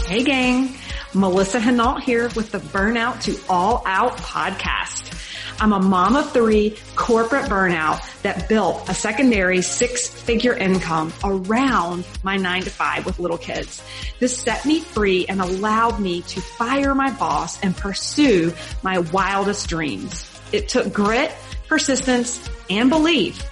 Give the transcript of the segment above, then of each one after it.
Hey gang, Melissa Hinault here with the Burnout to All Out podcast. I'm a mom of three, corporate burnout that built a secondary six-figure income around my 9-to-5 with little kids. This set me free and allowed me to fire my boss and pursue my wildest dreams. It took grit, persistence, and belief.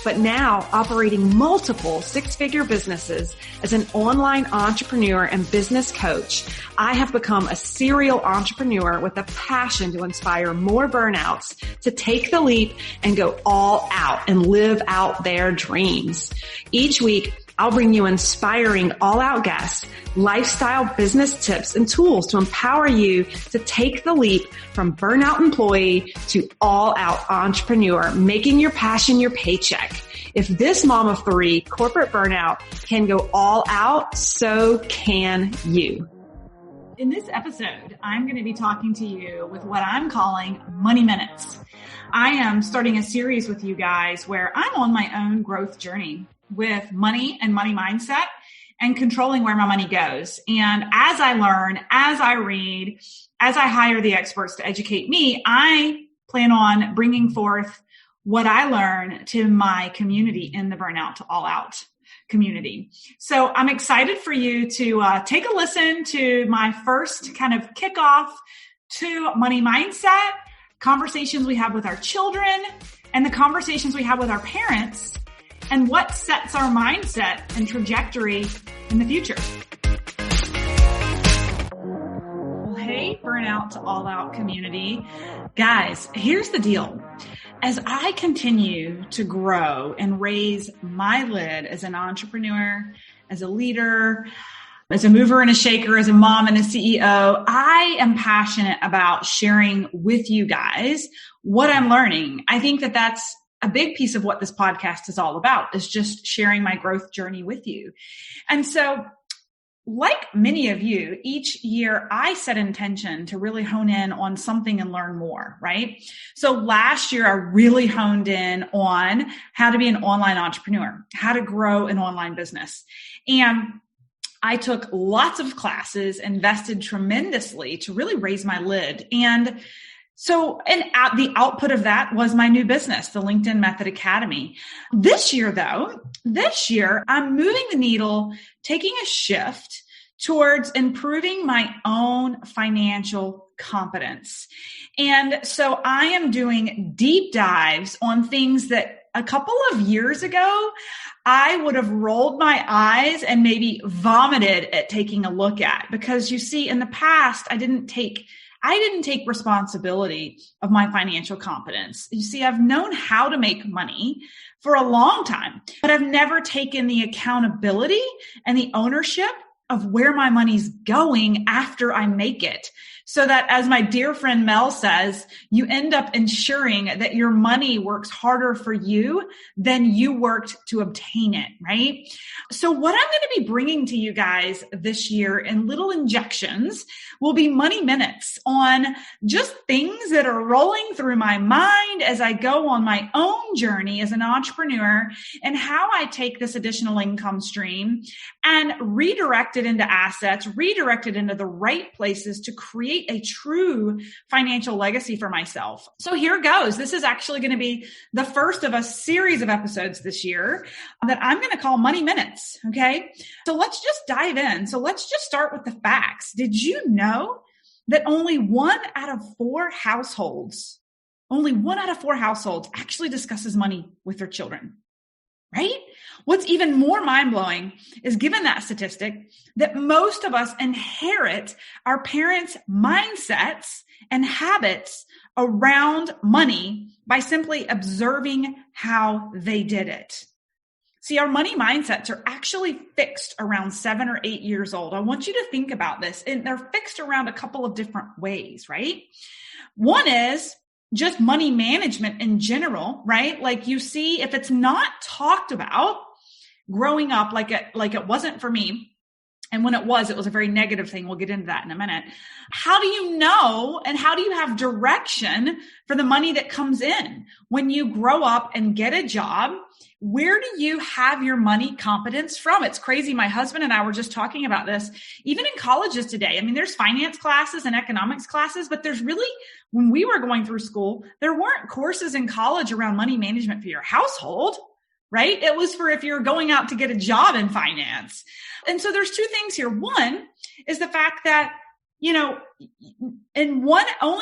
But now, operating multiple six-figure businesses as an online entrepreneur and business coach, I have become a serial entrepreneur with a passion to inspire more burnouts to take the leap and go all out and live out their dreams. Each week, I'll bring you inspiring all-out guests, lifestyle business tips and tools to empower you to take the leap from burnout employee to all-out entrepreneur, making your passion your paycheck. If this mom of three, corporate burnout, can go all out, so can you. In this episode, I'm going to be talking to you with what I'm calling Money Minutes. I am starting a series with you guys where I'm on my own growth journey with money and money mindset and controlling where my money goes. And as I learn, as I read, as I hire the experts to educate me, I plan on bringing forth what I learn to my community in the Burnout to All Out community. So I'm excited for you to take a listen to my first kind of kickoff to money mindset, conversations we have with our children, and the conversations we have with our parents, and what sets our mindset and trajectory in the future. Well, hey, Burnout to All Out community. Guys, here's the deal. As I continue to grow and raise my lid as an entrepreneur, as a leader, as a mover and a shaker, as a mom and a CEO, I am passionate about sharing with you guys what I'm learning. I think that that's a big piece of what this podcast is all about, is just sharing my growth journey with you. And so, like many of you, each year I set intention to really hone in on something and learn more, right? So last year I really honed in on how to be an online entrepreneur, how to grow an online business. And I took lots of classes, invested tremendously to really raise my lid. And the output of that was my new business, the LinkedIn Method Academy. This year, I'm moving the needle, taking a shift towards improving my own financial competence. And so I am doing deep dives on things that a couple of years ago, I would have rolled my eyes and maybe vomited at taking a look at, because you see, in the past, I didn't take responsibility of my financial competence. You see, I've known how to make money for a long time, but I've never taken the accountability and the ownership of where my money's going after I make it. So that, as my dear friend Mel says, you end up ensuring that your money works harder for you than you worked to obtain it, right? So what I'm going to be bringing to you guys this year in little injections will be money minutes on just things that are rolling through my mind as I go on my own journey as an entrepreneur, and how I take this additional income stream and redirect it into assets, redirect it into the right places to create a true financial legacy for myself. So here goes. This is actually going to be the first of a series of episodes this year that I'm going to call Money Minutes. Okay. So let's just dive in. So let's just start with the facts. Did you know that only one out of four households actually discusses money with their children? Right? What's even more mind-blowing is, given that statistic, that most of us inherit our parents' mindsets and habits around money by simply observing how they did it. See, our money mindsets are actually fixed around 7 or 8 years old. I want you to think about this, and they're fixed around a couple of different ways, right? One is just money management in general, right? Like, you see, if it's not talked about growing up, like it wasn't for me, and when it was a very negative thing. We'll get into that in a minute. How do you know, and how do you have direction for the money that comes in when you grow up and get a job where do you have your money competence from? It's crazy. My husband and I were just talking about this, even in colleges today. I mean, there's finance classes and economics classes, but there's really, when we were going through school, there weren't courses in college around money management for your household, right? It was for if you're going out to get a job in finance. And so there's two things here. One is the fact that, only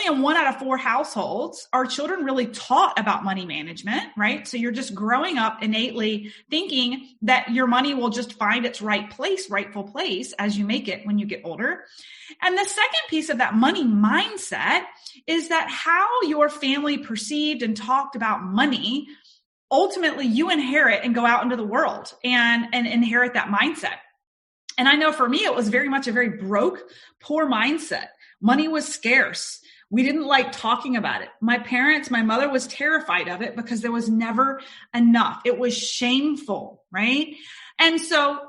in 1 out of 4 households are children really taught about money management, right? So you're just growing up innately thinking that your money will just find its rightful place as you make it when you get older. And the second piece of that money mindset is that how your family perceived and talked about money, ultimately you inherit and go out into the world and inherit that mindset. And I know for me, it was very much a very broke, poor mindset. Money was scarce. We didn't like talking about it. My mother was terrified of it because there was never enough. It was shameful, right? And so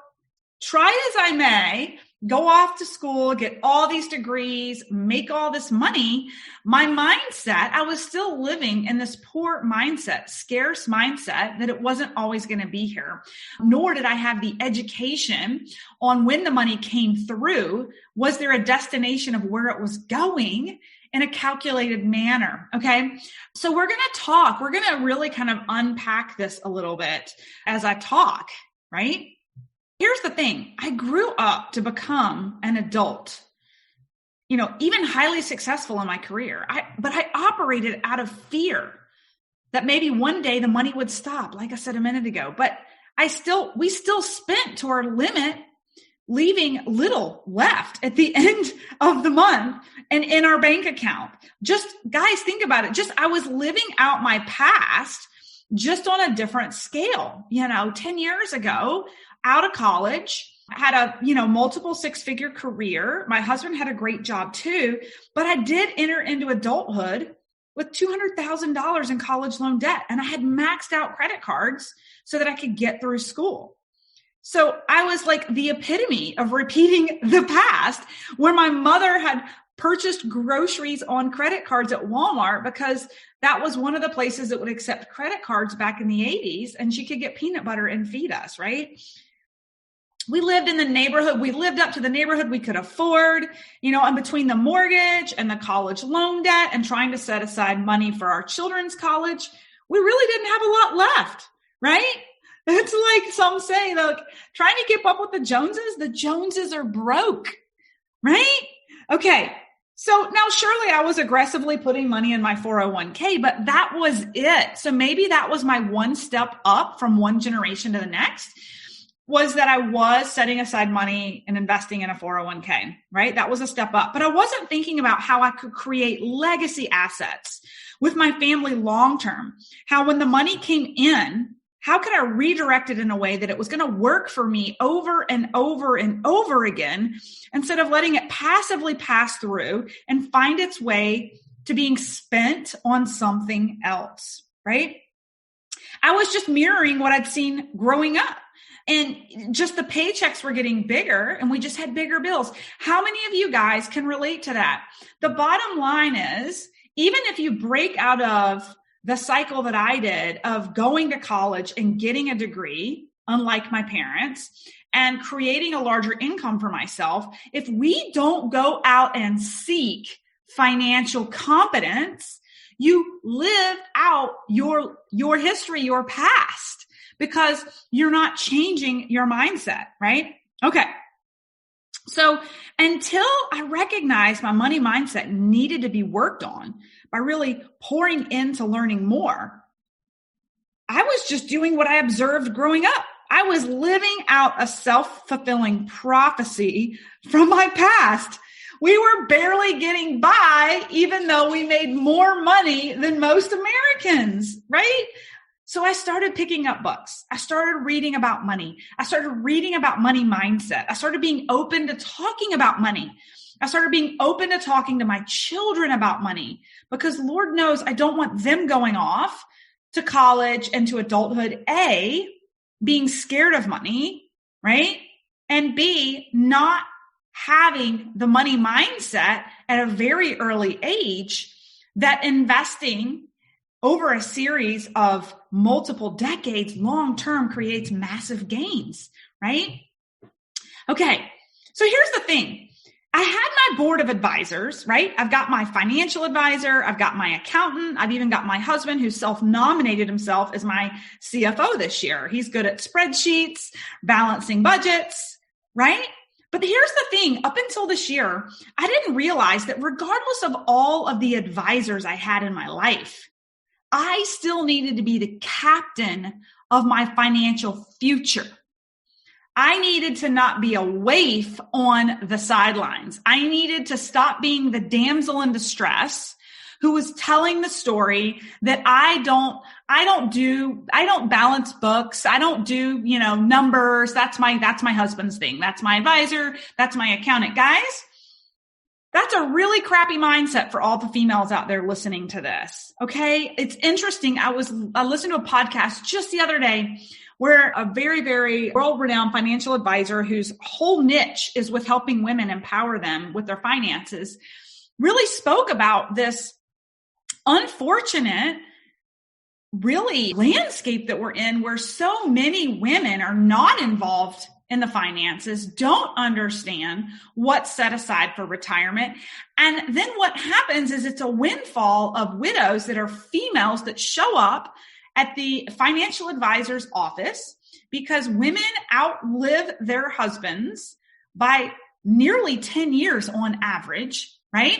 try as I may, go off to school, get all these degrees, make all this money, my mindset, I was still living in this poor mindset, scarce mindset that it wasn't always going to be here. Nor did I have the education on when the money came through. Was there a destination of where it was going in a calculated manner? Okay. So we're going to really kind of unpack this a little bit as I talk, right? Here's the thing. I grew up to become an adult, even highly successful in my career. But I operated out of fear that maybe one day the money would stop, like I said a minute ago. But we still spent to our limit, leaving little left at the end of the month and in our bank account. Just guys, think about it. I was living out my past just on a different scale. 10 years ago, out of college, had a, multiple 6-figure career. My husband had a great job too, but I did enter into adulthood with $200,000 in college loan debt. And I had maxed out credit cards so that I could get through school. So I was like the epitome of repeating the past, where my mother had purchased groceries on credit cards at Walmart because that was one of the places that would accept credit cards back in the 80s, and she could get peanut butter and feed us, right? We lived in the neighborhood. We lived up to the neighborhood we could afford, and between the mortgage and the college loan debt and trying to set aside money for our children's college, we really didn't have a lot left, right? It's like some say, trying to keep up with the Joneses are broke, right? Okay. So now surely I was aggressively putting money in my 401k, but that was it. So maybe that was my one step up from one generation to the next, was that I was setting aside money and investing in a 401k, right? That was a step up, but I wasn't thinking about how I could create legacy assets with my family long-term. How when the money came in, how could I redirect it in a way that it was going to work for me over and over and over again, instead of letting it passively pass through and find its way to being spent on something else, right? I was just mirroring what I'd seen growing up. And just the paychecks were getting bigger and we just had bigger bills. How many of you guys can relate to that? The bottom line is, even if you break out of the cycle that I did of going to college and getting a degree, unlike my parents, and creating a larger income for myself, if we don't go out and seek financial competence, you live out your history, your past, because you're not changing your mindset, right? Okay. So until I recognized my money mindset needed to be worked on by really pouring into learning more, I was just doing what I observed growing up. I was living out a self-fulfilling prophecy from my past. We were barely getting by, even though we made more money than most Americans, right? So I started picking up books. I started reading about money. I started reading about money mindset. I started being open to talking about money. I started being open to talking to my children about money, because Lord knows I don't want them going off to college and to adulthood, A, being scared of money, right? And B, not having the money mindset at a very early age that investing over a series of multiple decades, long-term creates massive gains, right? Okay. So here's the thing. I had my board of advisors, right? I've got my financial advisor. I've got my accountant. I've even got my husband who self-nominated himself as my CFO this year. He's good at spreadsheets, balancing budgets, right? But here's the thing. Up until this year, I didn't realize that regardless of all of the advisors I had in my life, I still needed to be the captain of my financial future. I needed to not be a waif on the sidelines. I needed to stop being the damsel in distress who was telling the story that I don't balance books. I don't do, numbers. That's my husband's thing. That's my advisor. That's my accountant. Guys, that's a really crappy mindset for all the females out there listening to this. Okay. It's interesting. I listened to a podcast just the other day where a very, very world-renowned financial advisor whose whole niche is with helping women empower them with their finances really spoke about this unfortunate, really landscape that we're in where so many women are not involved in the finances, don't understand what's set aside for retirement. And then what happens is it's a windfall of widows that are females that show up at the financial advisor's office because women outlive their husbands by nearly 10 years on average, right?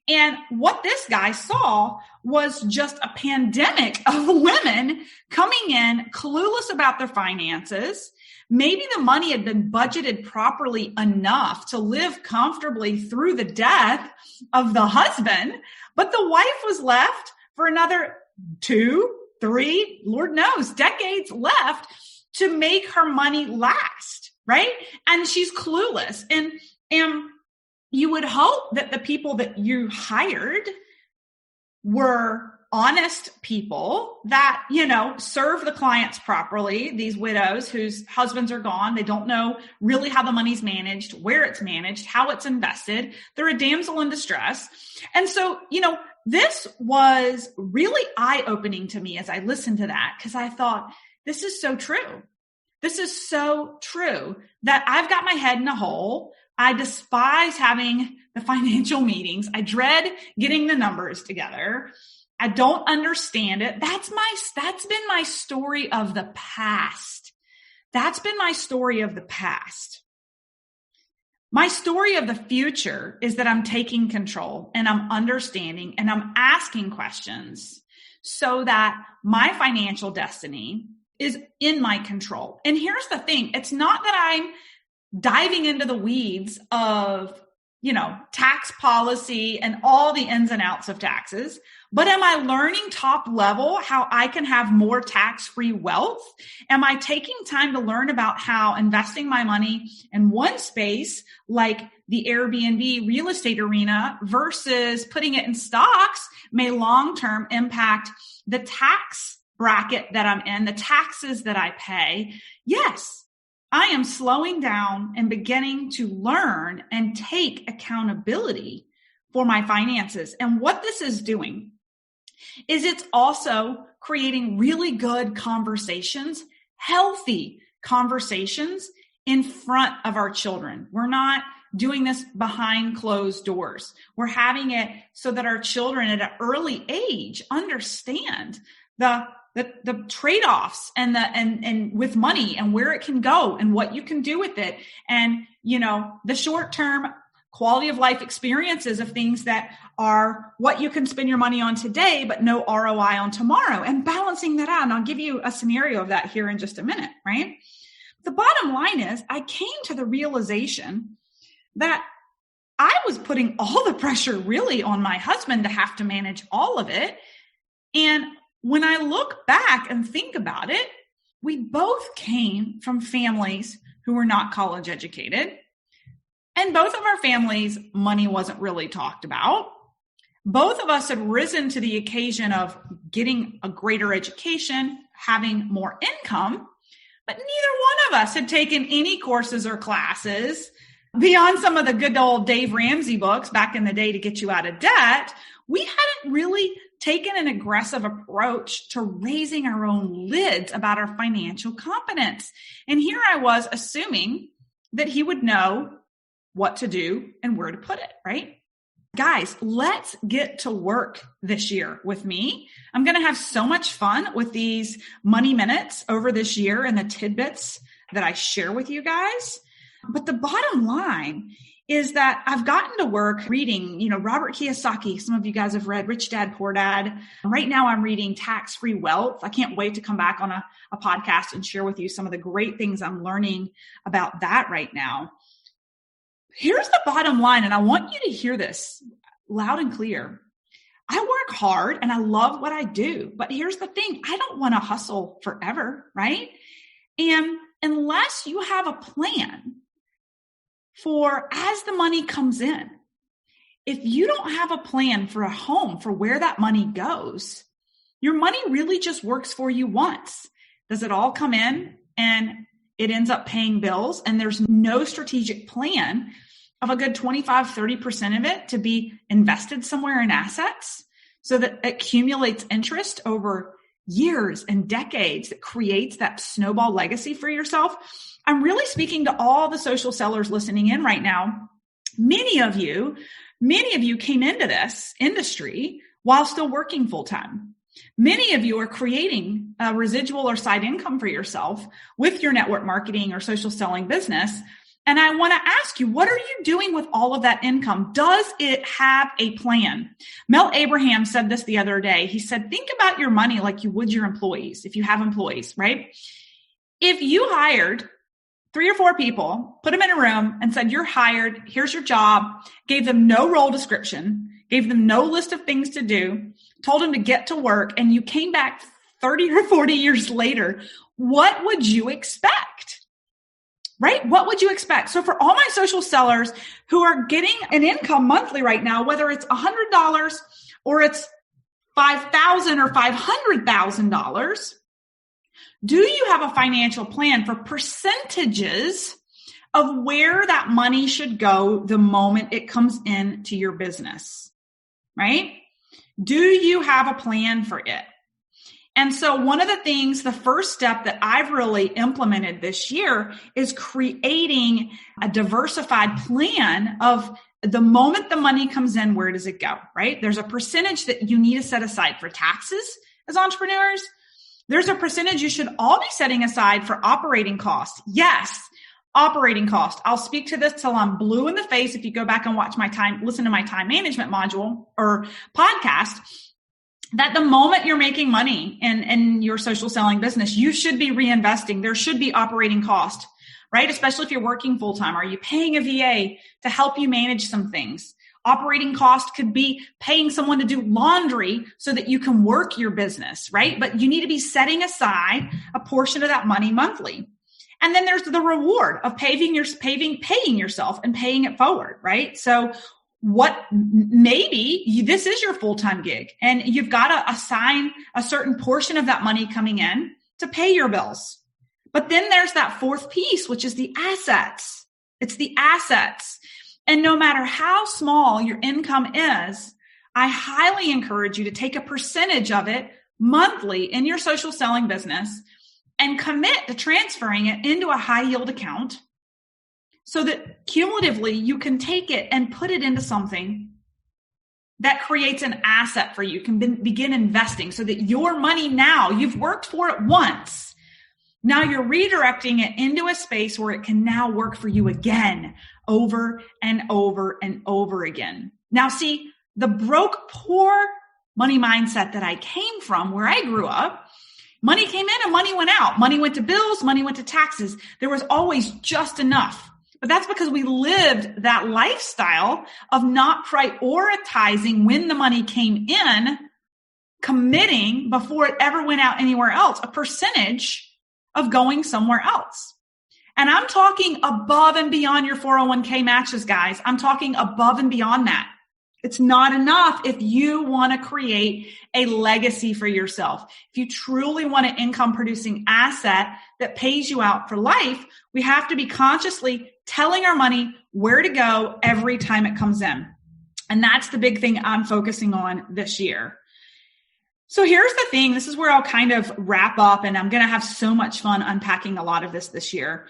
And what this guy saw was just a pandemic of women coming in clueless about their finances. Maybe the money had been budgeted properly enough to live comfortably through the death of the husband, but the wife was left for another 2, 3, Lord knows, decades left to make her money last, right? And she's clueless. And you would hope that the people that you hired were honest people that, serve the clients properly, these widows whose husbands are gone. They don't know really how the money's managed, where it's managed, how it's invested. They're a damsel in distress. And so, this was really eye-opening to me as I listened to that because I thought, this is so true. This is so true that I've got my head in a hole. I despise having the financial meetings. I dread getting the numbers together. I don't understand it. That's been my story of the past. That's been my story of the past. My story of the future is that I'm taking control and I'm understanding and I'm asking questions so that my financial destiny is in my control. And here's the thing. It's not that I'm diving into the weeds of, tax policy and all the ins and outs of taxes, but am I learning top level how I can have more tax-free wealth? Am I taking time to learn about how investing my money in one space, like the Airbnb real estate arena versus putting it in stocks may long-term impact the tax bracket that I'm in, the taxes that I pay? Yes. I am slowing down and beginning to learn and take accountability for my finances. And what this is doing is it's also creating really good conversations, healthy conversations in front of our children. We're not doing this behind closed doors. We're having it so that our children at an early age understand the trade-offs and with money and where it can go and what you can do with it. And, the short-term quality of life experiences of things that are what you can spend your money on today, but no ROI on tomorrow, and balancing that out. And I'll give you a scenario of that here in just a minute, right? The bottom line is I came to the realization that I was putting all the pressure really on my husband to have to manage all of it. And when I look back and think about it, we both came from families who were not college educated. And both of our families, money wasn't really talked about. Both of us had risen to the occasion of getting a greater education, having more income, but neither one of us had taken any courses or classes beyond some of the good old Dave Ramsey books back in the day to get you out of debt. we hadn't really taken an aggressive approach to raising our own lids about our financial competence. And here I was assuming that he would know what to do and where to put it, right? Guys, let's get to work this year with me. I'm going to have so much fun with these money minutes over this year and the tidbits that I share with you guys. But the bottom line is that I've gotten to work reading, Robert Kiyosaki. Some of you guys have read Rich Dad, Poor Dad. Right now I'm reading Tax-Free Wealth. I can't wait to come back on a podcast and share with you some of the great things I'm learning about that right now. Here's the bottom line, and I want you to hear this loud and clear. I work hard and I love what I do, but here's the thing. I don't want to hustle forever, right? And unless you have a plan for as the money comes in, if you don't have a plan for a home for where that money goes, your money really just works for you once. Does it all come in and it ends up paying bills and there's no strategic plan of a good 25-30% of it to be invested somewhere in assets so that it accumulates interest over years and decades that creates that snowball legacy for yourself? I'm really speaking to all the social sellers listening in right now. Many of you came into this industry while still working full time. Many of you are creating a residual or side income for yourself with your network marketing or social selling business. And I want to ask you, what are you doing with all of that income? Does it have a plan? Mel Abraham said this the other day. He said, think about your money like you would your employees, if you have employees, right? If you hired 3 or 4 people, put them in a room and said, you're hired, here's your job, gave them no role description, gave them no list of things to do, told them to get to work, and you came back 30 or 40 years later, what would you expect? Right? What would you expect? So for all my social sellers who are getting an income monthly right now, whether it's $100 or it's $5,000 or $500,000, do you have a financial plan for percentages of where that money should go the moment it comes into your business? Right? Do you have a plan for it? And so one of the things, the first step that I've really implemented this year is creating a diversified plan of the moment the money comes in, where does it go, right? There's a percentage that you need to set aside for taxes as entrepreneurs. There's a percentage you should all be setting aside for operating costs. Yes, operating cost. I'll speak to this till I'm blue in the face. If you go back and listen to my time management module or podcast, that the moment you're making money in your social selling business, you should be reinvesting. There should be operating cost, right? Especially if you're working full time. Are you paying a VA to help you manage some things? Operating cost could be paying someone to do laundry so that you can work your business, right? But you need to be setting aside a portion of that money monthly. And then there's the reward of paying yourself and paying it forward, right? So maybe this is your full-time gig and you've got to assign a certain portion of that money coming in to pay your bills. But then there's that fourth piece, which is the assets. It's the assets. And no matter how small your income is, I highly encourage you to take a percentage of it monthly in your social selling business and commit to transferring it into a high yield account so that cumulatively you can take it and put it into something that creates an asset for you. You can begin investing so that your money now, you've worked for it once. Now you're redirecting it into a space where it can now work for you again, over and over and over again. Now see, the broke, poor money mindset that I came from, where I grew up, money came in and money went out. Money went to bills, money went to taxes. There was always just enough. But that's because we lived that lifestyle of not prioritizing when the money came in, committing before it ever went out anywhere else, a percentage of going somewhere else. And I'm talking above and beyond your 401k matches, guys. I'm talking above and beyond that. It's not enough if you want to create a legacy for yourself. If you truly want an income producing asset that pays you out for life, we have to be consciously telling our money where to go every time it comes in. And that's the big thing I'm focusing on this year. So here's the thing. This is where I'll kind of wrap up, and I'm going to have so much fun unpacking a lot of this year.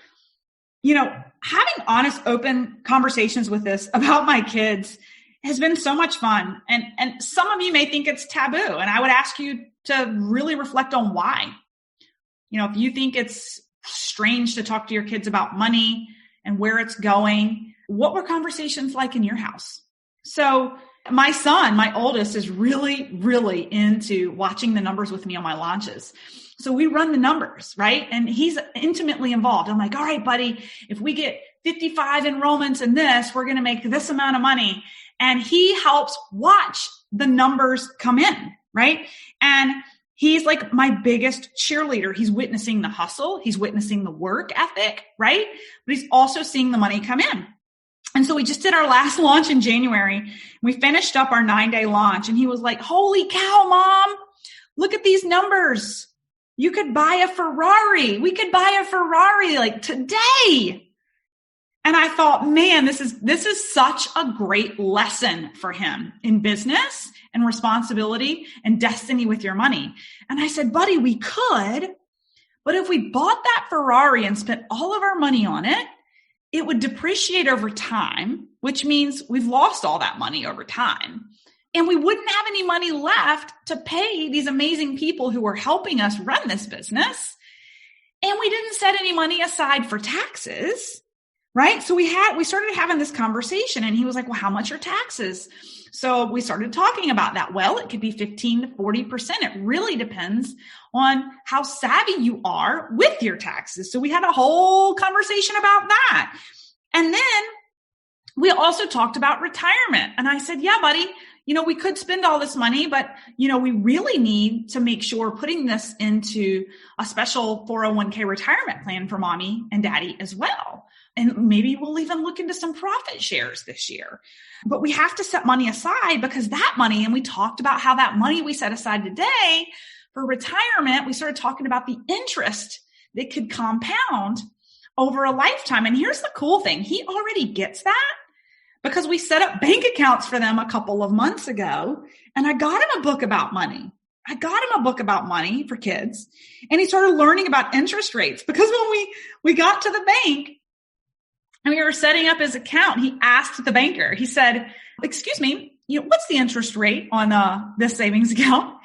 Having honest, open conversations with this about my kids has been so much fun. And some of you may think it's taboo, and I would ask you to really reflect on why. If you think it's strange to talk to your kids about money and where it's going, what were conversations like in your house? So my son, my oldest, is really, really into watching the numbers with me on my launches. So we run the numbers, right? And he's intimately involved. I'm like, all right, buddy, if we get 55 enrollments in this, we're going to make this amount of money. And he helps watch the numbers come in, right? And he's like my biggest cheerleader. He's witnessing the hustle. He's witnessing the work ethic, right? But he's also seeing the money come in. And so we just did our last launch in January. We finished up our 9-day launch, and he was like, holy cow, Mom, look at these numbers. You could buy a Ferrari. We could buy a Ferrari like today. And I thought, man, this is such a great lesson for him in business and responsibility and destiny with your money. And I said, buddy, we could, but if we bought that Ferrari and spent all of our money on it, it would depreciate over time, which means we've lost all that money over time. And we wouldn't have any money left to pay these amazing people who were helping us run this business. And we didn't set any money aside for taxes, right? So we started having this conversation, and he was like, well, how much are taxes? So we started talking about that. Well, it could be 15 to 40%. It really depends on how savvy you are with your taxes. So we had a whole conversation about that. And then we also talked about retirement. And I said, yeah, buddy, we could spend all this money, but, we really need to make sure we're putting this into a special 401k retirement plan for mommy and daddy as well. And maybe we'll even look into some profit shares this year. But we have to set money aside, because that money, and we talked about how that money we set aside today for retirement, we started talking about the interest that could compound over a lifetime. And here's the cool thing. He already gets that, because we set up bank accounts for them a couple of months ago, and I got him a book about money. I got him a book about money for kids, and he started learning about interest rates, because when we got to the bank and we were setting up his account, he asked the banker, he said, excuse me, what's the interest rate on this savings account?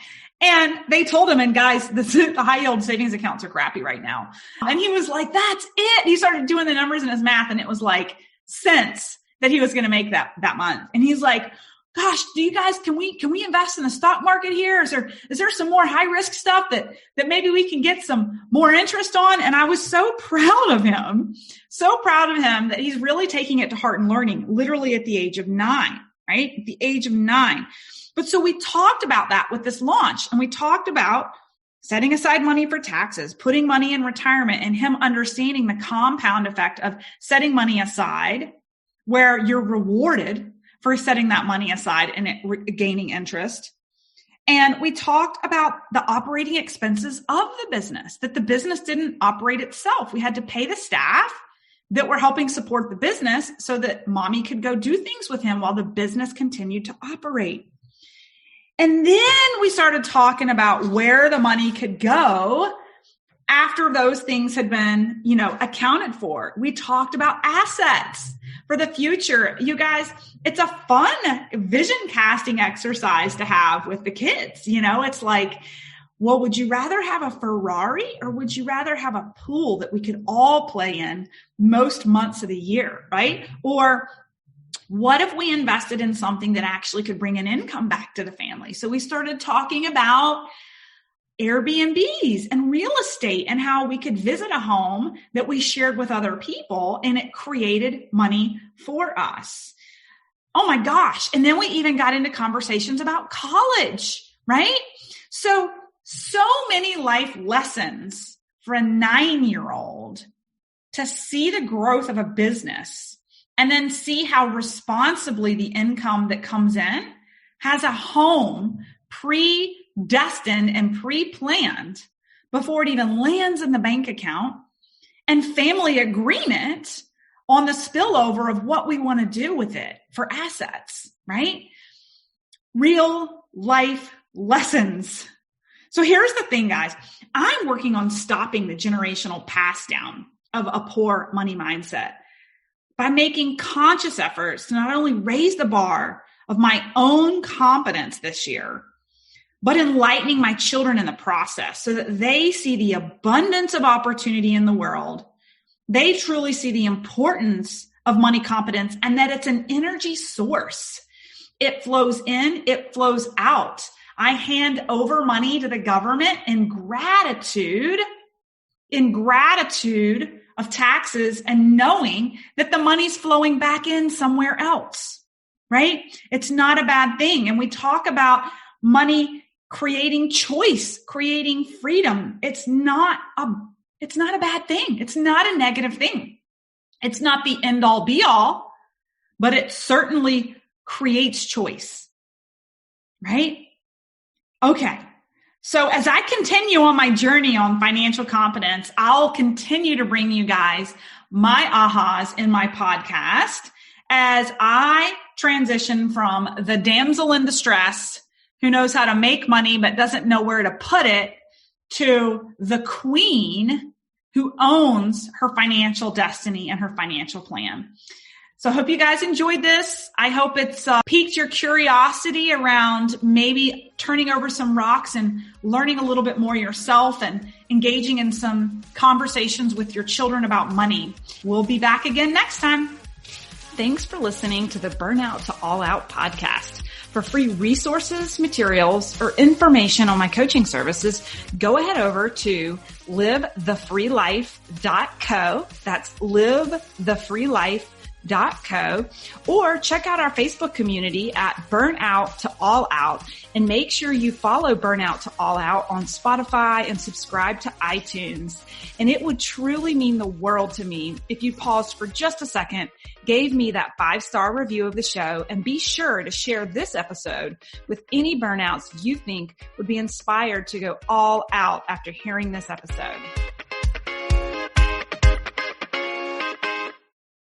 And they told him, and guys, the high yield savings accounts are crappy right now. And he was like, that's it. He started doing the numbers in his math, and it was like cents that he was going to make that month. And he's like, gosh, do you guys, can we invest in the stock market here? Is there some more high risk stuff that maybe we can get some more interest on? And I was so proud of him that he's really taking it to heart and learning literally at the age of 9, right? At the age of 9. But so we talked about that with this launch, and we talked about setting aside money for taxes, putting money in retirement, and him understanding the compound effect of setting money aside, where you're rewarded for setting that money aside and it gaining interest. And we talked about the operating expenses of the business, that the business didn't operate itself. We had to pay the staff that were helping support the business so that mommy could go do things with him while the business continued to operate. And then we started talking about where the money could go after those things had been, accounted for. We talked about assets for the future. You guys, it's a fun vision casting exercise to have with the kids. It's like, well, would you rather have a Ferrari, or would you rather have a pool that we could all play in most months of the year, right? Or what if we invested in something that actually could bring an income back to the family? So we started talking about Airbnbs and real estate, and how we could visit a home that we shared with other people, and it created money for us. Oh my gosh. And then we even got into conversations about college, right? So many life lessons for a 9-year-old to see the growth of a business, and then see how responsibly the income that comes in has a home predestined and pre-planned before it even lands in the bank account, and family agreement on the spillover of what we want to do with it for assets, right? Real life lessons. So here's the thing, guys. I'm working on stopping the generational pass down of a poor money mindset by making conscious efforts to not only raise the bar of my own competence this year, but enlightening my children in the process so that they see the abundance of opportunity in the world. They truly see the importance of money competence and that it's an energy source. It flows in, it flows out. I hand over money to the government in gratitude of taxes and knowing that the money's flowing back in somewhere else, right? It's not a bad thing. And we talk about money creating choice, creating freedom. It's not a bad thing. It's not a negative thing. It's not the end all be all, but it certainly creates choice, right? Okay. So as I continue on my journey on financial competence, I'll continue to bring you guys my ahas in my podcast as I transition from the damsel in distress who knows how to make money but doesn't know where to put it to the queen who owns her financial destiny and her financial plan. So I hope you guys enjoyed this. I hope it's piqued your curiosity around maybe turning over some rocks and learning a little bit more yourself and engaging in some conversations with your children about money. We'll be back again next time. Thanks for listening to the Burnout to All Out podcast. For free resources, materials, or information on my coaching services, go ahead over to livethefreelife.co. That's livethefreelife.co. Or check out our Facebook community at Burnout to All Out and make sure you follow Burnout to All Out on Spotify and subscribe to iTunes. And it would truly mean the world to me if you paused for just a second, gave me that 5-star review of the show, and be sure to share this episode with any burnouts you think would be inspired to go all out after hearing this episode.